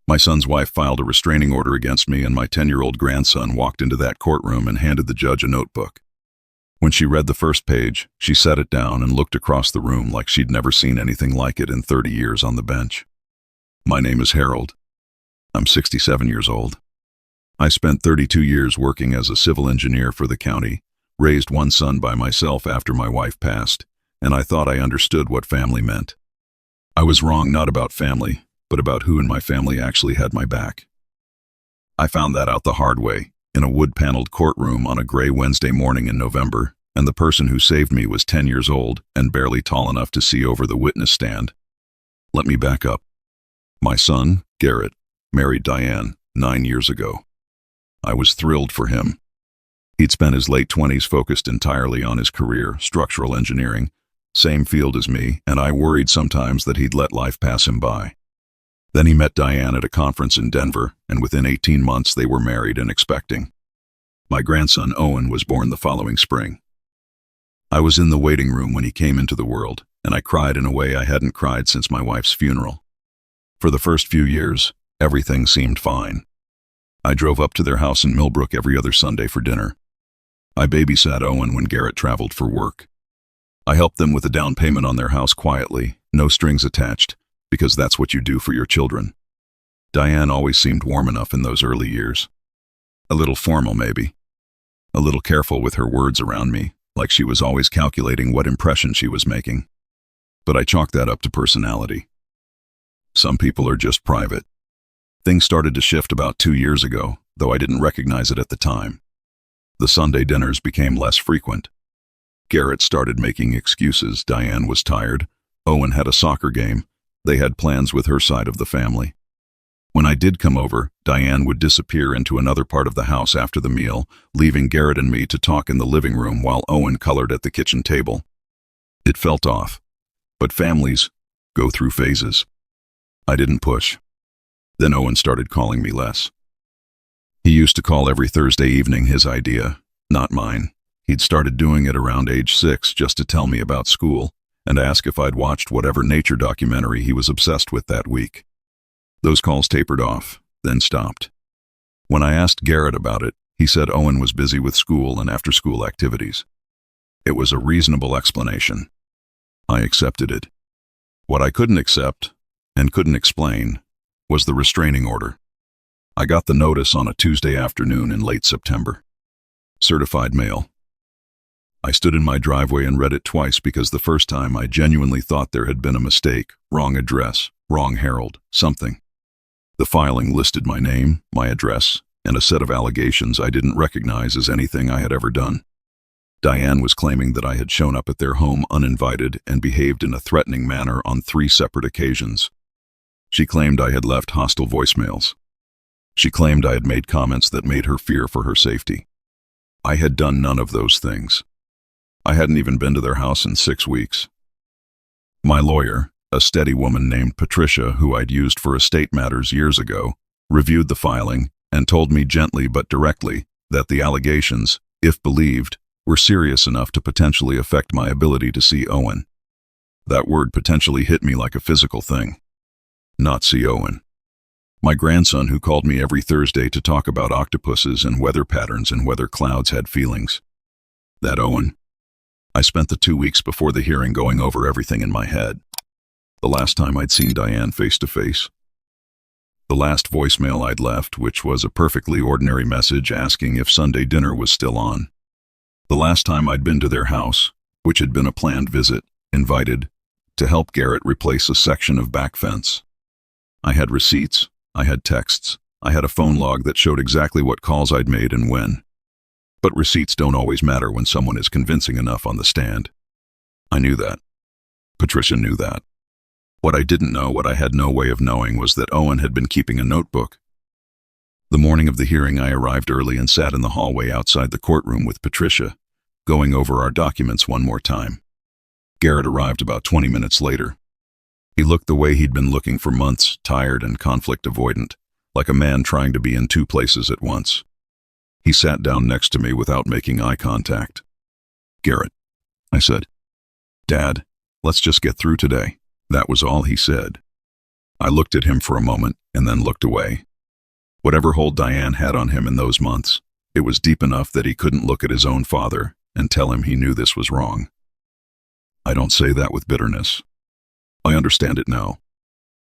My son's wife filed a restraining order against me, and my 10-year-old grandson walked into that courtroom and handed the judge a notebook. When she read the first page, she set it down and looked across the room like she'd never seen anything like it in 30 years on the bench. My name is Harold. I'm 67 years old. I spent 32 years working as a civil engineer for the county, raised one son by myself after my wife passed, and I thought I understood what family meant. I was wrong not about family, but about who in my family actually had my back. I found that out the hard way, in a wood-paneled courtroom on a gray Wednesday morning in November, and the person who saved me was 10 years old and barely tall enough to see over the witness stand. Let me back up. My son, Garrett, married Diane 9 years ago. I was thrilled for him. He'd spent his late 20s focused entirely on his career, structural engineering, same field as me, and I worried sometimes that he'd let life pass him by. Then he met Diane at a conference in Denver, and within 18 months they were married and expecting. My grandson Owen was born the following spring. I was in the waiting room when he came into the world, and I cried in a way I hadn't cried since my wife's funeral. For the first few years, everything seemed fine. I drove up to their house in Millbrook every other Sunday for dinner. I babysat Owen when Garrett traveled for work. I helped them with a down payment on their house quietly, no strings attached, because that's what you do for your children. Diane always seemed warm enough in those early years. A little formal, maybe. A little careful with her words around me, like she was always calculating what impression she was making. But I chalked that up to personality. Some people are just private. Things started to shift about 2 years ago, though I didn't recognize it at the time. The Sunday dinners became less frequent. Garrett started making excuses. Diane was tired. Owen had a soccer game. They had plans with her side of the family. When I did come over, Diane would disappear into another part of the house after the meal, leaving Garrett and me to talk in the living room while Owen colored at the kitchen table. It felt off, but families go through phases. I didn't push. Then Owen started calling me less. He used to call every Thursday evening, his idea, not mine. He'd started doing it around age 6 just to tell me about school and ask if I'd watched whatever nature documentary he was obsessed with that week. Those calls tapered off, then stopped. When I asked Garrett about it, he said Owen was busy with school and after-school activities. It was a reasonable explanation. I accepted it. What I couldn't accept, and couldn't explain, was the restraining order. I got the notice on a Tuesday afternoon in late September. Certified mail. I stood in my driveway and read it twice because the first time I genuinely thought there had been a mistake, wrong address, wrong Harold, something. The filing listed my name, my address, and a set of allegations I didn't recognize as anything I had ever done. Diane was claiming that I had shown up at their home uninvited and behaved in a threatening manner on 3 separate occasions. She claimed I had left hostile voicemails. She claimed I had made comments that made her fear for her safety. I had done none of those things. I hadn't even been to their house in 6 weeks. My lawyer, a steady woman named Patricia who I'd used for estate matters years ago, reviewed the filing and told me gently but directly that the allegations, if believed, were serious enough to potentially affect my ability to see Owen. That word potentially hit me like a physical thing. Not see Owen. My grandson who called me every Thursday to talk about octopuses and weather patterns and whether clouds had feelings. That Owen. I spent the 2 weeks before the hearing going over everything in my head. The last time I'd seen Diane face to face. The last voicemail I'd left, which was a perfectly ordinary message asking if Sunday dinner was still on. The last time I'd been to their house, which had been a planned visit, invited, to help Garrett replace a section of back fence. I had receipts, I had texts, I had a phone log that showed exactly what calls I'd made and when. But receipts don't always matter when someone is convincing enough on the stand. I knew that. Patricia knew that. What I didn't know, what I had no way of knowing, was that Owen had been keeping a notebook. The morning of the hearing, I arrived early and sat in the hallway outside the courtroom with Patricia, going over our documents one more time. Garrett arrived about 20 minutes later. He looked the way he'd been looking for months, tired and conflict avoidant, like a man trying to be in 2 places at once. He sat down next to me without making eye contact. "Garrett," I said. "Dad, let's just get through today." That was all he said. I looked at him for a moment and then looked away. Whatever hold Diane had on him in those months, it was deep enough that he couldn't look at his own father and tell him he knew this was wrong. I don't say that with bitterness. I understand it now.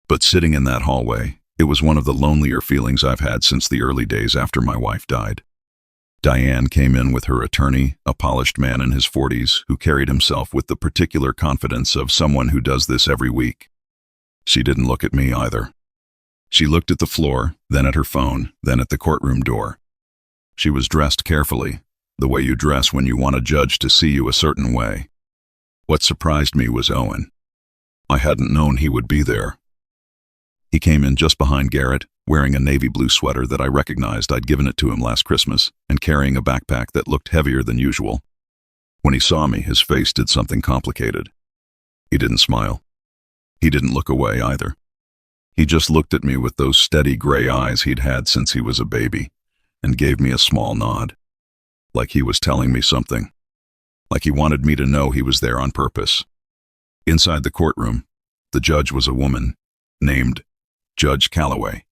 But sitting in that hallway, it was one of the lonelier feelings I've had since the early days after my wife died. Diane came in with her attorney, a polished man in his 40s who carried himself with the particular confidence of someone who does this every week. She didn't look at me either. She looked at the floor, then at her phone, then at the courtroom door. She was dressed carefully, the way you dress when you want a judge to see you a certain way. What surprised me was Owen. I hadn't known he would be there. He came in just behind Garrett, wearing a navy blue sweater that I recognized I'd given it to him last Christmas, and carrying a backpack that looked heavier than usual. When he saw me, his face did something complicated. He didn't smile. He didn't look away either. He just looked at me with those steady gray eyes he'd had since he was a baby, and gave me a small nod. Like he was telling me something. Like he wanted me to know he was there on purpose. Inside the courtroom, the judge was a woman named Judge Calloway.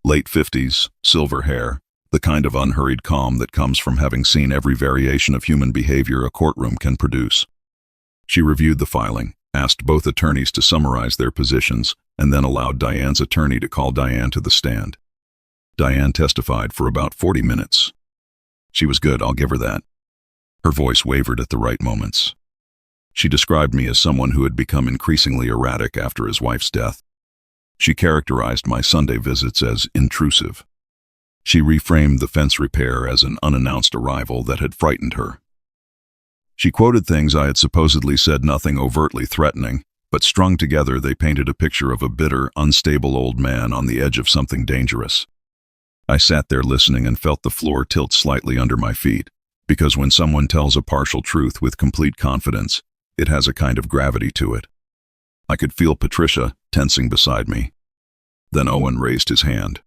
Late 50s, silver hair, the kind of unhurried calm that comes from having seen every variation of human behavior a courtroom can produce. She reviewed the filing, asked both attorneys to summarize their positions, and then allowed Diane's attorney to call Diane to the stand. Diane testified for about 40 minutes. She was good, I'll give her that. Her voice wavered at the right moments. She described me as someone who had become increasingly erratic after his wife's death. She characterized my Sunday visits as intrusive. She reframed the fence repair as an unannounced arrival that had frightened her. She quoted things I had supposedly said, nothing overtly threatening, but strung together they painted a picture of a bitter, unstable old man on the edge of something dangerous. I sat there listening and felt the floor tilt slightly under my feet, because when someone tells a partial truth with complete confidence, it has a kind of gravity to it. I could feel Patricia tensing beside me. Then Owen raised his hand.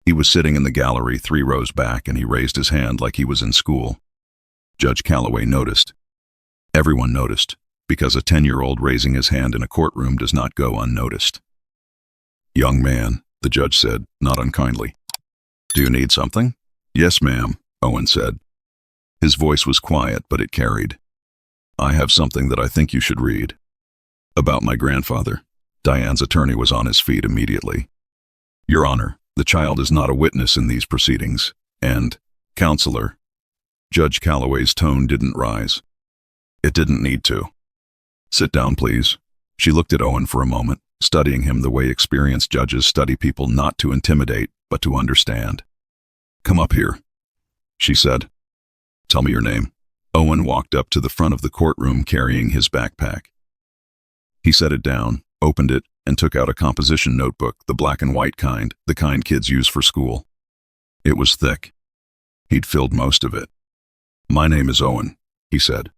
He was sitting in the gallery 3 rows back, and he raised his hand like he was in school. Judge Calloway noticed. Everyone noticed, because a 10-year-old raising his hand in a courtroom does not go unnoticed. "Young man," the judge said, not unkindly. "Do you need something?" "Yes, ma'am," Owen said. His voice was quiet, but it carried. "I have something that I think you should read." "About my grandfather." Diane's attorney was on his feet immediately. "Your Honor, the child is not a witness in these proceedings, and, Counselor." Judge Calloway's tone didn't rise. "It didn't need to." "Sit down, please." She looked at Owen for a moment, studying him the way experienced judges study people, not to intimidate, but to understand. "Come up here," she said. "Tell me your name." Owen walked up to the front of the courtroom carrying his backpack. He set it down, opened it, and took out a composition notebook, the black and white kind, the kind kids use for school. It was thick. He'd filled most of it. "My name is Owen," he said.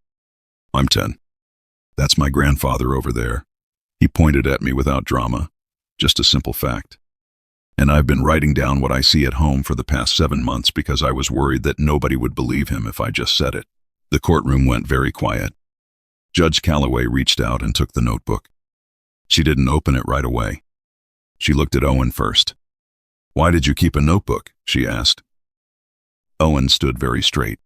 "I'm 10. That's my grandfather over there." He pointed at me without drama, just a simple fact. "And I've been writing down what I see at home for the past 7 months because I was worried that nobody would believe him if I just said it." The courtroom went very quiet. Judge Calloway reached out and took the notebook. She didn't open it right away. She looked at Owen first. "Why did you keep a notebook?" she asked. Owen stood very straight.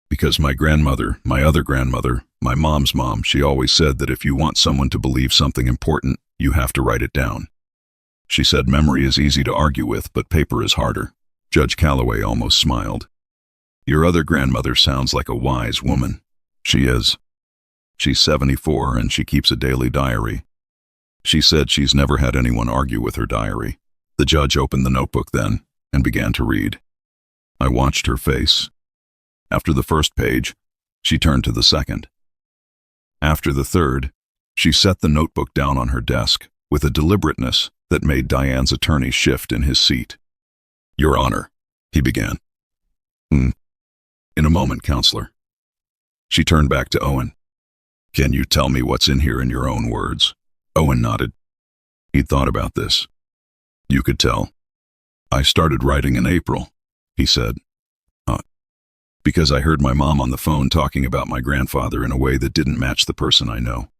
"Because my grandmother, my other grandmother, my mom's mom, she always said that if you want someone to believe something important, you have to write it down. She said memory is easy to argue with, but paper is harder." Judge Calloway almost smiled. "Your other grandmother sounds like a wise woman." "She is. She's 74 and she keeps a daily diary. She said she's never had anyone argue with her diary." The judge opened the notebook then and began to read. I watched her face. After the first page, she turned to the second. After the third, she set the notebook down on her desk with a deliberateness that made Diane's attorney shift in his seat. "Your Honor," he began. In a moment, Counselor." She turned back to Owen. "Can you tell me what's in here in your own words?" Owen nodded. He'd thought about this. "You could tell." "I started writing in April," he said. "Because I heard my mom on the phone talking about my grandfather in a way that didn't match the person I know."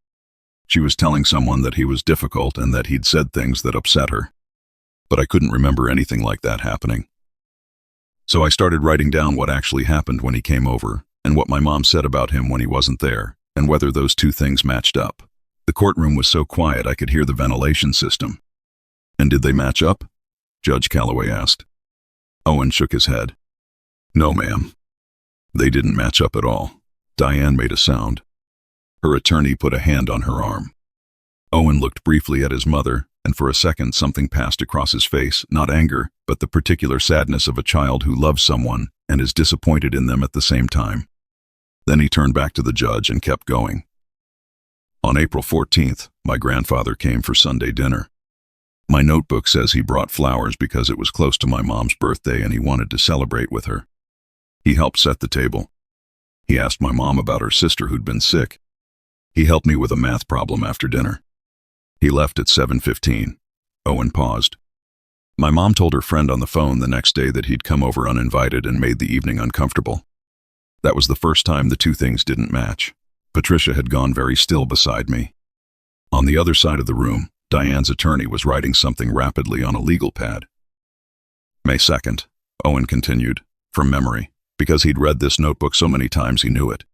She was telling someone that he was difficult and that he'd said things that upset her. But I couldn't remember anything like that happening. So I started writing down what actually happened when he came over, and what my mom said about him when he wasn't there, and whether those two things matched up. The courtroom was so quiet I could hear the ventilation system. "And did they match up?" Judge Calloway asked. Owen shook his head. "No, ma'am. They didn't match up at all." Diane made a sound. Her attorney put a hand on her arm. Owen looked briefly at his mother, and for a second something passed across his face, not anger, but the particular sadness of a child who loves someone and is disappointed in them at the same time. Then he turned back to the judge and kept going. "On April 14th, my grandfather came for Sunday dinner. My notebook says he brought flowers because it was close to my mom's birthday and he wanted to celebrate with her. He helped set the table. He asked my mom about her sister who'd been sick. He helped me with a math problem after dinner. He left at 7:15. Owen paused. My mom told her friend on the phone the next day that he'd come over uninvited and made the evening uncomfortable. That was the first time the two things didn't match. Patricia had gone very still beside me. On the other side of the room, Diane's attorney was writing something rapidly on a legal pad. May 2nd, Owen continued, from memory, because he'd read this notebook so many times he knew it.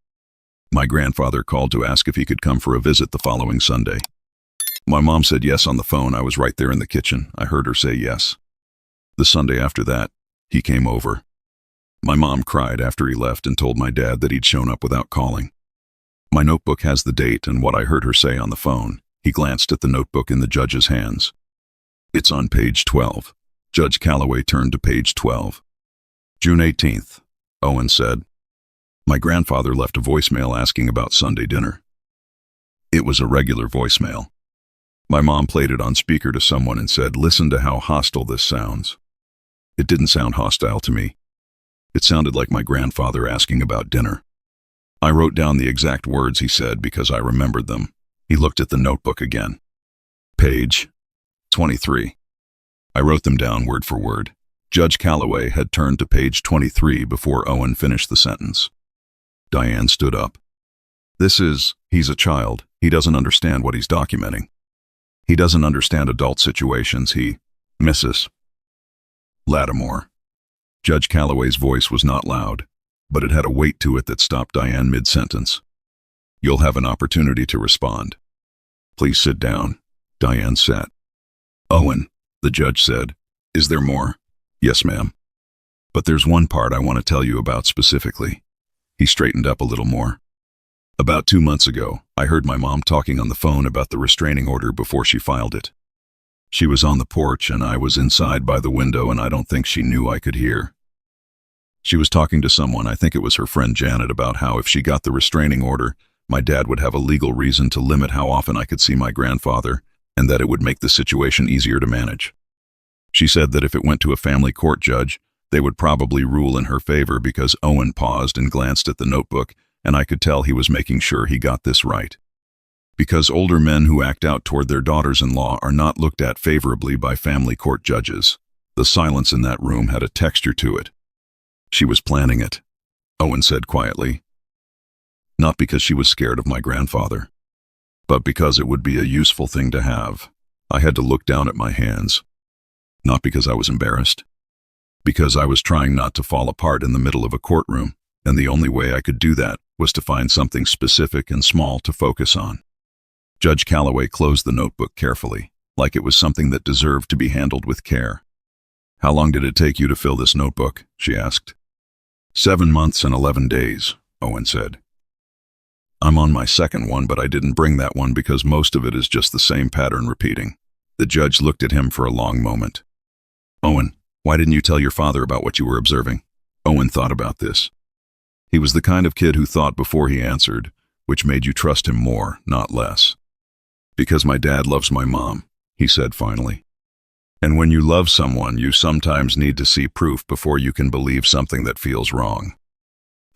My grandfather called to ask if he could come for a visit the following Sunday. My mom said yes on the phone. I was right there in the kitchen. I heard her say yes. The Sunday after that, he came over. My mom cried after he left and told my dad that he'd shown up without calling. My notebook has the date and what I heard her say on the phone. He glanced at the notebook in the judge's hands. It's on page 12. Judge Calloway turned to page 12. June 18th, Owen said. My grandfather left a voicemail asking about Sunday dinner. It was a regular voicemail. My mom played it on speaker to someone and said, "Listen to how hostile this sounds." It didn't sound hostile to me. It sounded like my grandfather asking about dinner. I wrote down the exact words he said because I remembered them. He looked at the notebook again. Page 23. I wrote them down word for word. Judge Calloway had turned to page 23 before Owen finished the sentence. Diane stood up. He's a child. He doesn't understand what he's documenting. He doesn't understand adult situations. Mrs. Lattimore. Judge Calloway's voice was not loud, but it had a weight to it that stopped Diane mid-sentence. You'll have an opportunity to respond. Please sit down. Diane sat. Owen, the judge said, is there more? Yes, ma'am. But there's one part I want to tell you about specifically. He straightened up a little more. About 2 months ago, I heard my mom talking on the phone about the restraining order before she filed it. She was on the porch and I was inside by the window and I don't think she knew I could hear. She was talking to someone, I think it was her friend Janet, about how if she got the restraining order, my dad would have a legal reason to limit how often I could see my grandfather and that it would make the situation easier to manage. She said that if it went to a family court judge, they would probably rule in her favor because Owen paused and glanced at the notebook and I could tell he was making sure he got this right. Because older men who act out toward their daughters-in-law are not looked at favorably by family court judges. The silence in that room had a texture to it. She was planning it, Owen said quietly. Not because she was scared of my grandfather, but because it would be a useful thing to have. I had to look down at my hands. Not because I was embarrassed. Because I was trying not to fall apart in the middle of a courtroom, and the only way I could do that was to find something specific and small to focus on. Judge Calloway closed the notebook carefully, like it was something that deserved to be handled with care. How long did it take you to fill this notebook? She asked. 7 months and 11 days, Owen said. I'm on my second one, but I didn't bring that one because most of it is just the same pattern repeating. The judge looked at him for a long moment. Owen, why didn't you tell your father about what you were observing? Owen thought about this. He was the kind of kid who thought before he answered, which made you trust him more, not less. Because my dad loves my mom, he said finally. And when you love someone, you sometimes need to see proof before you can believe something that feels wrong.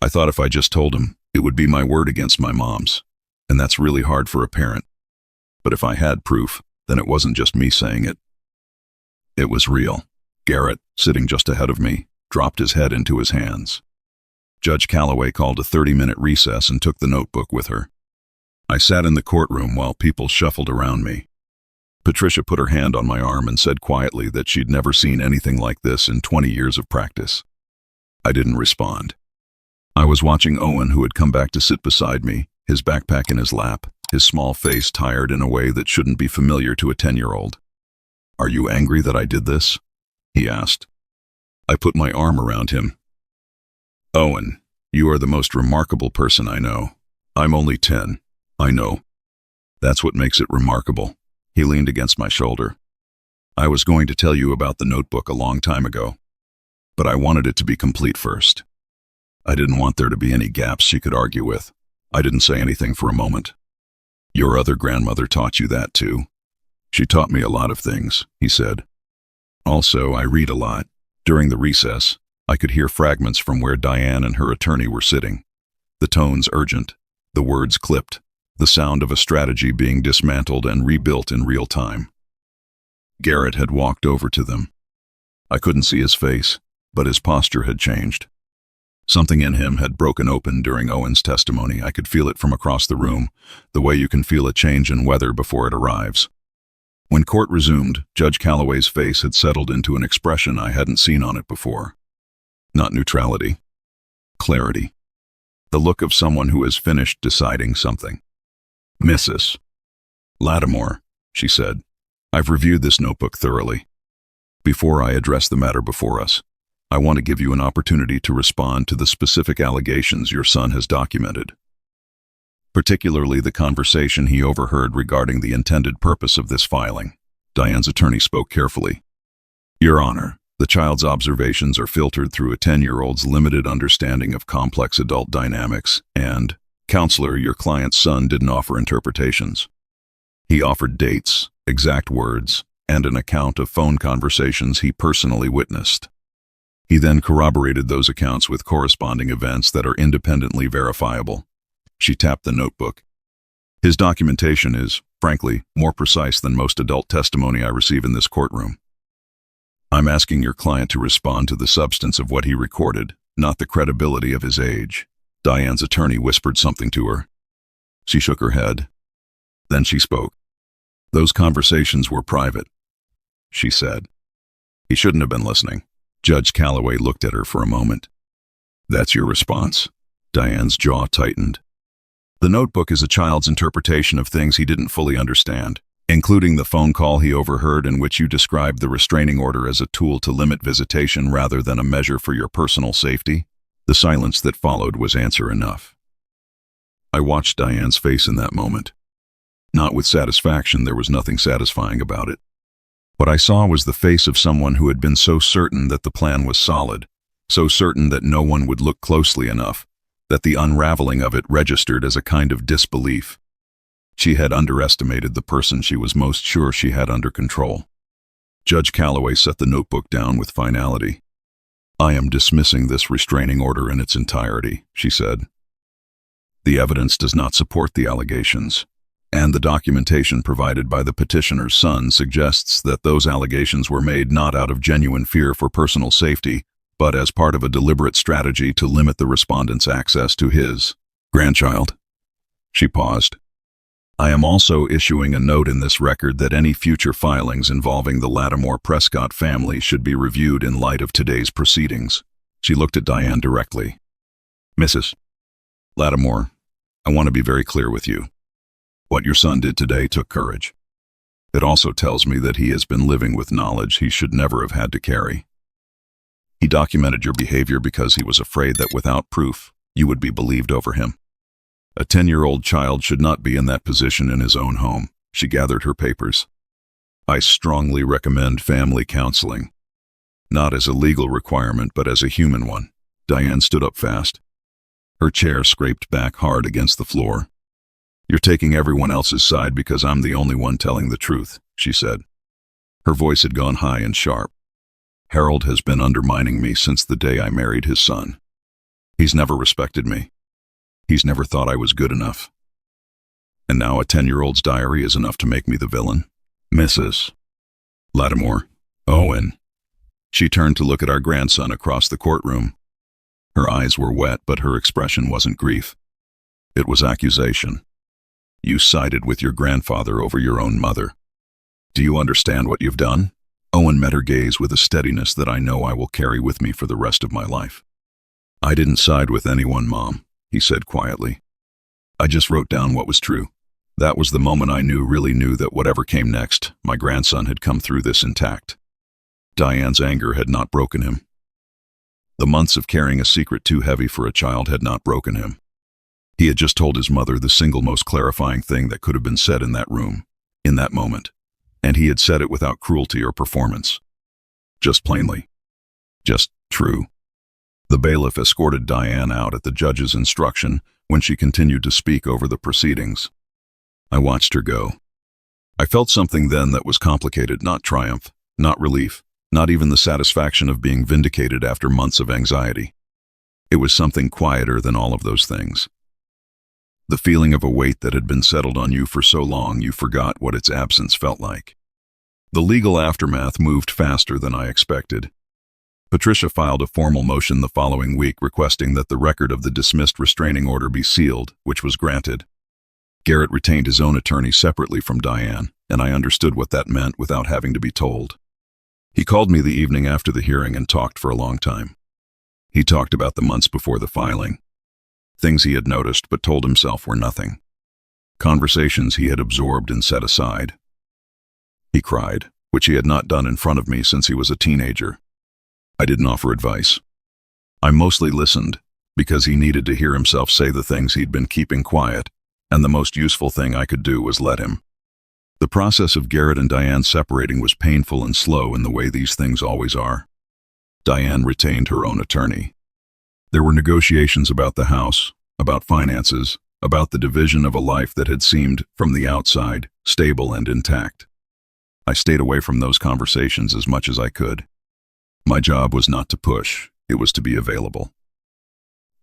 I thought if I just told him, it would be my word against my mom's, and that's really hard for a parent. But if I had proof, then it wasn't just me saying it. It was real. Garrett, sitting just ahead of me, dropped his head into his hands. Judge Calloway called a 30-minute recess and took the notebook with her. I sat in the courtroom while people shuffled around me. Patricia put her hand on my arm and said quietly that she'd never seen anything like this in 20 years of practice. I didn't respond. I was watching Owen, who had come back to sit beside me, his backpack in his lap, his small face tired in a way that shouldn't be familiar to a 10-year-old. "Are you angry that I did this?" he asked. I put my arm around him. "Owen, you are the most remarkable person I know. I'm only 10. I know. That's what makes it remarkable." He leaned against my shoulder. "I was going to tell you about the notebook a long time ago, but I wanted it to be complete first. I didn't want there to be any gaps she could argue with." I didn't say anything for a moment. "Your other grandmother taught you that too?" "She taught me a lot of things," he said. "Also, I read a lot." During the recess, I could hear fragments from where Diane and her attorney were sitting. The tones urgent, the words clipped, the sound of a strategy being dismantled and rebuilt in real time. Garrett had walked over to them. I couldn't see his face, but his posture had changed. Something in him had broken open during Owen's testimony. I could feel it from across the room, the way you can feel a change in weather before it arrives. When court resumed, Judge Calloway's face had settled into an expression I hadn't seen on it before. Not neutrality. Clarity. The look of someone who has finished deciding something. "Mrs. Lattimore," she said, "I've reviewed this notebook thoroughly. Before I address the matter before us, I want to give you an opportunity to respond to the specific allegations your son has documented, particularly the conversation he overheard regarding the intended purpose of this filing." Diane's attorney spoke carefully. "Your Honor, the child's observations are filtered through a 10-year-old's limited understanding of complex adult dynamics, and, Counselor, your client's son didn't offer interpretations. He offered dates, exact words, and an account of phone conversations he personally witnessed. He then corroborated those accounts with corresponding events that are independently verifiable." She tapped the notebook. "His documentation is, frankly, more precise than most adult testimony I receive in this courtroom. I'm asking your client to respond to the substance of what he recorded, not the credibility of his age." Diane's attorney whispered something to her. She shook her head. Then she spoke. "Those conversations were private," she said. "He shouldn't have been listening." Judge Calloway looked at her for a moment. "That's your response?" Diane's jaw tightened. "The notebook is a child's interpretation of things he didn't fully understand, including the phone call he overheard in which you described the restraining order as a tool to limit visitation rather than a measure for your personal safety." The silence that followed was answer enough. I watched Diane's face in that moment. Not with satisfaction, there was nothing satisfying about it. What I saw was the face of someone who had been so certain that the plan was solid, so certain that no one would look closely enough, that the unraveling of it registered as a kind of disbelief. She had underestimated the person she was most sure she had under control. Judge Calloway set the notebook down with finality. "I am dismissing this restraining order in its entirety," she said. "The evidence does not support the allegations, and the documentation provided by the petitioner's son suggests that those allegations were made not out of genuine fear for personal safety, but as part of a deliberate strategy to limit the respondent's access to his grandchild." She paused. "I am also issuing a note in this record that any future filings involving the Lattimore-Prescott family should be reviewed in light of today's proceedings." She looked at Diane directly. "Mrs. Lattimore, I want to be very clear with you. What your son did today took courage. It also tells me that he has been living with knowledge he should never have had to carry. He documented your behavior because he was afraid that without proof, you would be believed over him. A 10-year-old child should not be in that position in his own home." She gathered her papers. "I strongly recommend family counseling, not as a legal requirement but as a human one." Diane stood up fast. Her chair scraped back hard against the floor. "You're taking everyone else's side because I'm the only one telling the truth," she said. Her voice had gone high and sharp. "Harold has been undermining me since the day I married his son. He's never respected me. He's never thought I was good enough. And now a 10-year-old's diary is enough to make me the villain. Mrs. Lattimore, Owen." She turned to look at our grandson across the courtroom. Her eyes were wet, but her expression wasn't grief. It was accusation. You sided with your grandfather over your own mother. Do you understand what you've done? Owen met her gaze with a steadiness that I know I will carry with me for the rest of my life. I didn't side with anyone, Mom, he said quietly. I just wrote down what was true. That was the moment I really knew that whatever came next, my grandson had come through this intact. Diane's anger had not broken him. The months of carrying a secret too heavy for a child had not broken him. He had just told his mother the single most clarifying thing that could have been said in that room, in that moment. And he had said it without cruelty or performance. Just plainly. Just true. The bailiff escorted Diane out at the judge's instruction when she continued to speak over the proceedings. I watched her go. I felt something then that was complicated, not triumph, not relief, not even the satisfaction of being vindicated after months of anxiety. It was something quieter than all of those things. The feeling of a weight that had been settled on you for so long you forgot what its absence felt like. The legal aftermath moved faster than I expected. Patricia filed a formal motion the following week requesting that the record of the dismissed restraining order be sealed, which was granted. Garrett retained his own attorney separately from Diane, and I understood what that meant without having to be told. He called me the evening after the hearing and talked for a long time. He talked about the months before the filing. Things he had noticed but told himself were nothing. Conversations he had absorbed and set aside. He cried, which he had not done in front of me since he was a teenager. I didn't offer advice. I mostly listened, because he needed to hear himself say the things he'd been keeping quiet, and the most useful thing I could do was let him. The process of Garrett and Diane separating was painful and slow in the way these things always are. Diane retained her own attorney. There were negotiations about the house, about finances, about the division of a life that had seemed, from the outside, stable and intact. I stayed away from those conversations as much as I could. My job was not to push, it was to be available.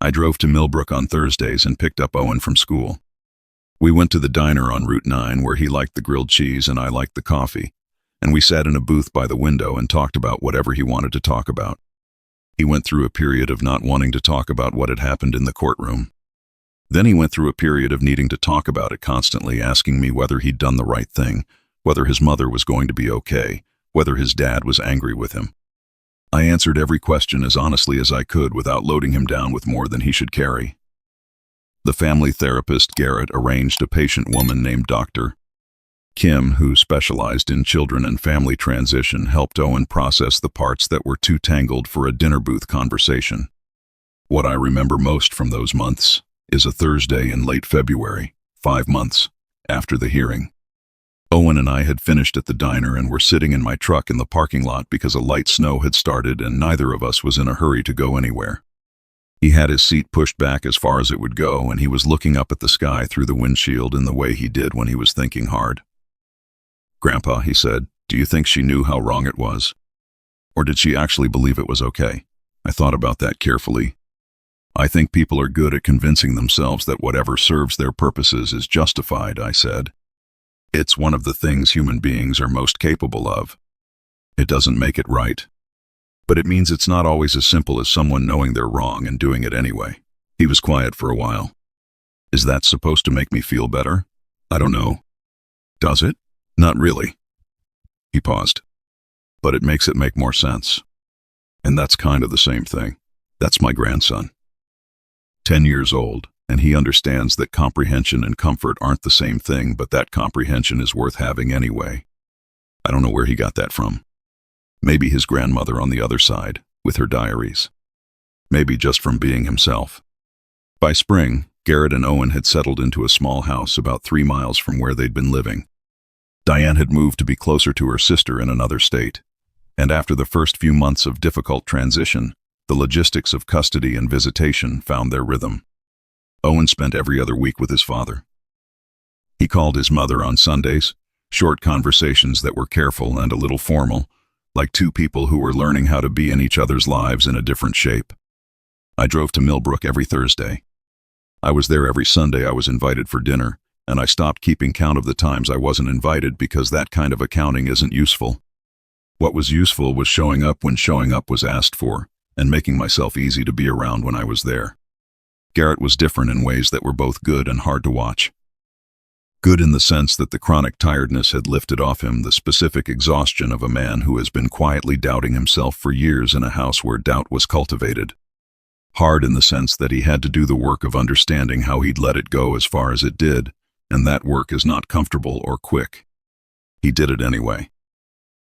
I drove to Millbrook on Thursdays and picked up Owen from school. We went to the diner on Route 9 where he liked the grilled cheese and I liked the coffee, and we sat in a booth by the window and talked about whatever he wanted to talk about. He went through a period of not wanting to talk about what had happened in the courtroom. Then he went through a period of needing to talk about it constantly, asking me whether he'd done the right thing, whether his mother was going to be okay, whether his dad was angry with him. I answered every question as honestly as I could without loading him down with more than he should carry. The family therapist, Garrett, arranged a patient woman named Dr. Kim, who specialized in children and family transition, helped Owen process the parts that were too tangled for a dinner booth conversation. What I remember most from those months is a Thursday in late February, 5 months after the hearing. Owen and I had finished at the diner and were sitting in my truck in the parking lot because a light snow had started and neither of us was in a hurry to go anywhere. He had his seat pushed back as far as it would go, and he was looking up at the sky through the windshield in the way he did when he was thinking hard. "Grandpa," he said, "do you think she knew how wrong it was? Or did she actually believe it was okay?" I thought about that carefully. "I think people are good at convincing themselves that whatever serves their purposes is justified," I said. "It's one of the things human beings are most capable of. It doesn't make it right. But it means it's not always as simple as someone knowing they're wrong and doing it anyway." He was quiet for a while. "Is that supposed to make me feel better? I don't know. Does it? Not really." He paused. "But it makes it make more sense. And that's kind of the same thing. That's my grandson. 10 years old, and he understands that comprehension and comfort aren't the same thing, but that comprehension is worth having anyway. I don't know where he got that from. Maybe his grandmother on the other side, with her diaries. Maybe just from being himself." By spring, Garrett and Owen had settled into a small house about 3 miles from where they'd been living. Diane had moved to be closer to her sister in another state, and after the first few months of difficult transition, the logistics of custody and visitation found their rhythm. Owen spent every other week with his father. He called his mother on Sundays, short conversations that were careful and a little formal, like two people who were learning how to be in each other's lives in a different shape. I drove to Millbrook every Thursday. I was there every Sunday I was invited for dinner, and I stopped keeping count of the times I wasn't invited because that kind of accounting isn't useful. What was useful was showing up when showing up was asked for, and making myself easy to be around when I was there. Garrett was different in ways that were both good and hard to watch. Good in the sense that the chronic tiredness had lifted off him the specific exhaustion of a man who has been quietly doubting himself for years in a house where doubt was cultivated. Hard in the sense that he had to do the work of understanding how he'd let it go as far as it did, and that work is not comfortable or quick. He did it anyway.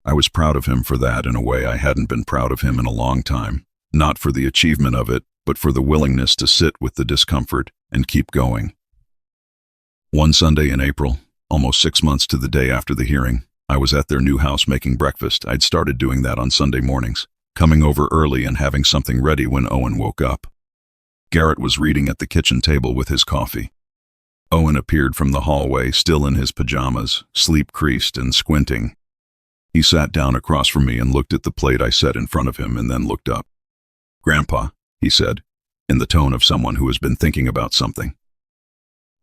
I was proud of him for that in a way I hadn't been proud of him in a long time, not for the achievement of it, but for the willingness to sit with the discomfort and keep going. One Sunday in April, almost 6 months to the day after the hearing, I was at their new house making breakfast. I'd started doing that on Sunday mornings, coming over early and having something ready when Owen woke up. Garrett was reading at the kitchen table with his coffee. Owen appeared from the hallway, still in his pajamas, sleep-creased and squinting. He sat down across from me and looked at the plate I set in front of him and then looked up. "Grandpa," he said, in the tone of someone who has been thinking about something.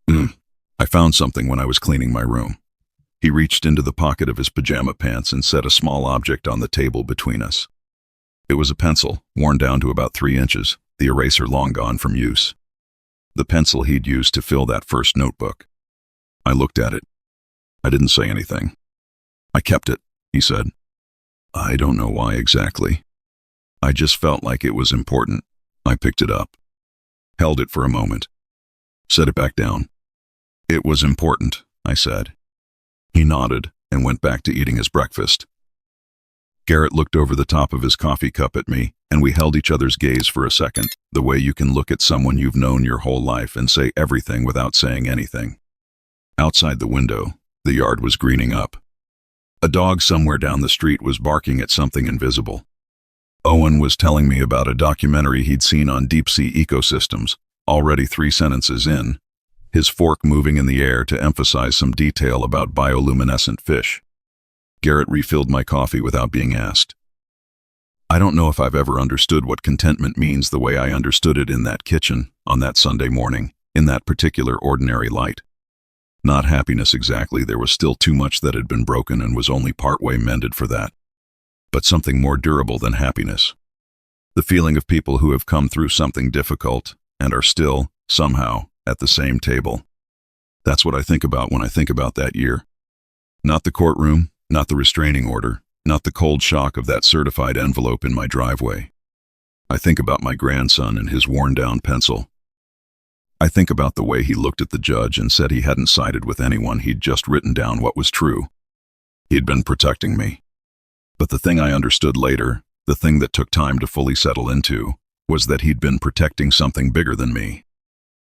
I found something when I was cleaning my room." He reached into the pocket of his pajama pants and set a small object on the table between us. It was a pencil, worn down to about 3 inches, the eraser long gone from use. The pencil he'd used to fill that first notebook. I looked at it. I didn't say anything. "I kept it," he said. "I don't know why exactly. I just felt like it was important." I picked it up, held it for a moment, set it back down. "It was important," I said. He nodded and went back to eating his breakfast. Garrett looked over the top of his coffee cup at me, and we held each other's gaze for a second, the way you can look at someone you've known your whole life and say everything without saying anything. Outside the window, the yard was greening up. A dog somewhere down the street was barking at something invisible. Owen was telling me about a documentary he'd seen on deep-sea ecosystems, already 3 sentences in, his fork moving in the air to emphasize some detail about bioluminescent fish. Garrett refilled my coffee without being asked. I don't know if I've ever understood what contentment means the way I understood it in that kitchen, on that Sunday morning, in that particular ordinary light. Not happiness exactly, there was still too much that had been broken and was only partway mended for that. But something more durable than happiness. The feeling of people who have come through something difficult and are still, somehow, at the same table. That's what I think about when I think about that year. Not the courtroom, not the restraining order, not the cold shock of that certified envelope in my driveway. I think about my grandson and his worn-down pencil. I think about the way he looked at the judge and said he hadn't sided with anyone, he'd just written down what was true. He'd been protecting me. But the thing I understood later, the thing that took time to fully settle into, was that he'd been protecting something bigger than me.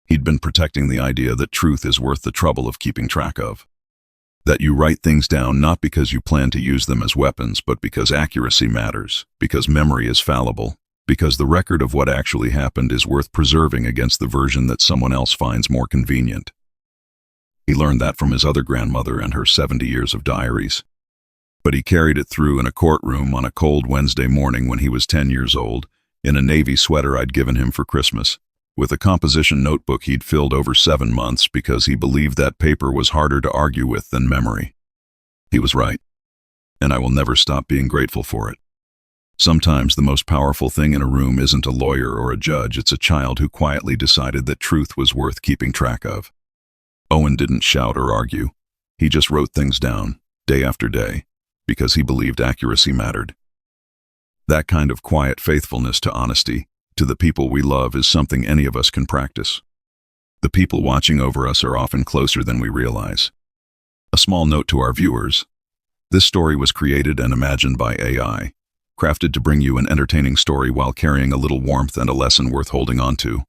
He'd been protecting the idea that truth is worth the trouble of keeping track of. That you write things down not because you plan to use them as weapons, but because accuracy matters, because memory is fallible, because the record of what actually happened is worth preserving against the version that someone else finds more convenient. He learned that from his other grandmother and her 70 years of diaries. But he carried it through in a courtroom on a cold Wednesday morning when he was 10 years old, in a navy sweater I'd given him for Christmas, with a composition notebook he'd filled over 7 months because he believed that paper was harder to argue with than memory. He was right, and I will never stop being grateful for it. Sometimes the most powerful thing in a room isn't a lawyer or a judge, it's a child who quietly decided that truth was worth keeping track of. Owen didn't shout or argue. He just wrote things down, day after day, because he believed accuracy mattered. That kind of quiet faithfulness to honesty, to the people we love, is something any of us can practice. The people watching over us are often closer than we realize. A small note to our viewers. This story was created and imagined by AI, crafted to bring you an entertaining story while carrying a little warmth and a lesson worth holding on to.